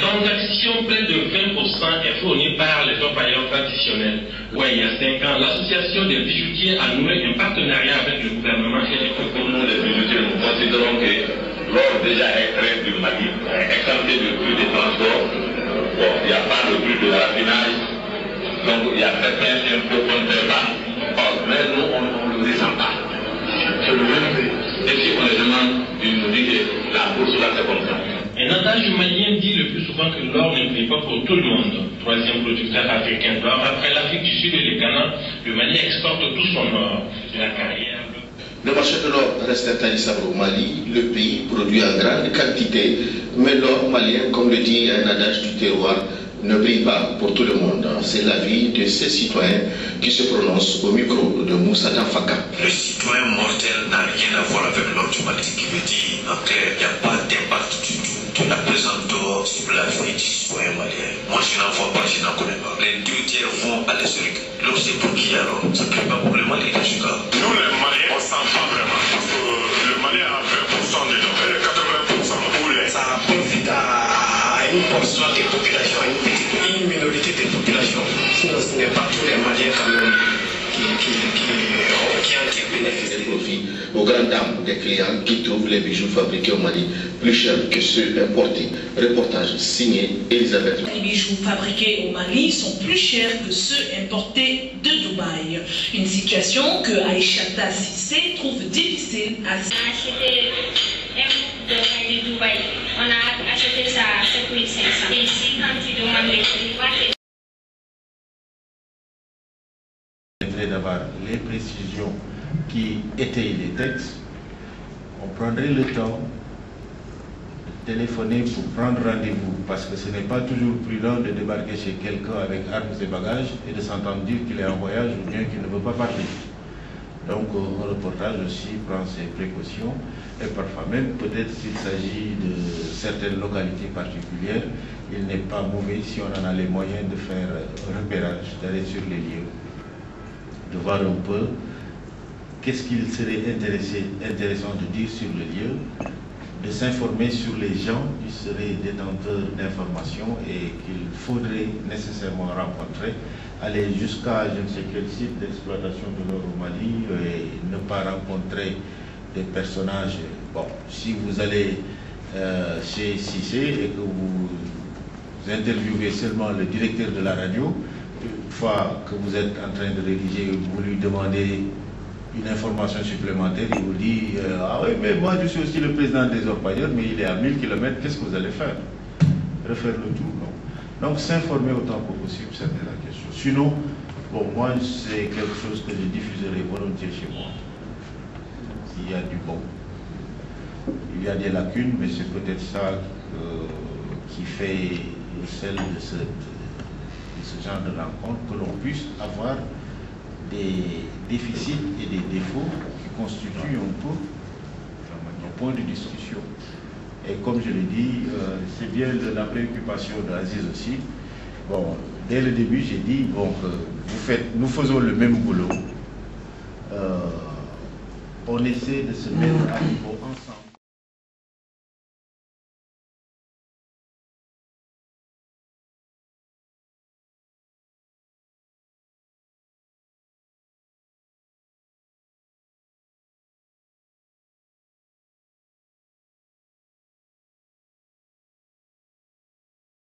transaction près de 20% est fournie par les orpailleurs traditionnels. Ouais, il y a 5 ans, l'association des bijoutiers a noué un partenariat avec le gouvernement et les pour nous, les bijoutiers, nous considérons que l'or déjà est très du Mali, exempté du prix des transports. Bon, il n'y a pas de prix de la raffinage, donc il y a certains impôts qu'on ne fait pas. Mais nous, on ne le descend pas. C'est le même prix. Et si on les demande, ils nous disent que la bourse là, c'est comme ça. Un adage malien dit le plus souvent que l'or ne brille pas pour tout le monde. Troisième producteur africain d'or, après l'Afrique du Sud et le Ghana, le Mali exporte tout son or. La carrière. Le marché de l'or reste intarissable au Mali. Le pays produit en grande quantité, mais l'or malien, comme le dit un adage du terroir, ne brille pas pour tout le monde. C'est l'avis de ces citoyens qui se prononcent au micro de Moussa Danfaka. Le citoyen mortel n'a rien à voir avec l'or du Mali, qui veut dire en clair, il n'y a pas d'impact du tout de la présence d'or sur la vie du citoyen malien. Moi je n'en vois pas, je n'en connais pas. Les 2 tiers vont à l'historique. L'or c'est pour qui alors? Ça ne brille pas pour le Mali dans ce cas. Nous les Maliens on sent pas vraiment, parce que le Malien a 20% de l'or et les 80% pour les. Ça profite à une portion des populations, à une minorité des populations. Sinon ce n'est pas tous les Maliens quand même qui en tirent bénéfice. Des profits aux grandes dames des clients qui trouvent les bijoux fabriqués au Mali plus chers que ceux importés. Reportage signé Elisabeth. Les bijoux fabriqués au Mali sont plus chers que ceux importés de Dubaï. Une situation que Aïchata Sissé trouve difficile à acheter un boucle de Dubaï. On a acheté ça à 7500. Et ici, quand tu demandes les prix, d'avoir les précisions qui étayent les textes, on prendrait le temps de téléphoner pour prendre rendez-vous, parce que ce n'est pas toujours prudent de débarquer chez quelqu'un avec armes et bagages et de s'entendre dire qu'il est en voyage ou bien qu'il ne veut pas parler. Donc un reportage aussi prend ses précautions, et parfois même, peut-être s'il s'agit de certaines localités particulières, il n'est pas mauvais, si on en a les moyens, de faire un repérage, d'aller sur les lieux, de voir un peu qu'est-ce qu'il serait intéressant de dire sur le lieu, de s'informer sur les gens qui seraient détenteurs d'informations et qu'il faudrait nécessairement rencontrer, aller jusqu'à je ne sais quel site d'exploitation de l'or au Mali et ne pas rencontrer des personnages. Bon, si vous allez chez Cissé et que vous interviewez seulement le directeur de la radio, une fois que vous êtes en train de rédiger, vous lui demandez une information supplémentaire, il vous dit ah oui, mais moi je suis aussi le président des orpailleurs, mais il est à 1000 km, qu'est-ce que vous allez faire? Refaire le tout, non? Donc s'informer autant que possible, c'était la question. Sinon, bon, moi c'est quelque chose que je diffuserai volontiers chez moi. S'il y a du bon. Il y a des lacunes, mais c'est peut-être ça qui fait celle de ce genre de rencontre, que l'on puisse avoir des déficits et des défauts qui constituent un peu un point de discussion. Et comme je l'ai dit, c'est bien la préoccupation d'Aziz aussi. Bon, dès le début, j'ai dit, bon, nous faisons le même boulot. On essaie de se mettre à niveau ensemble.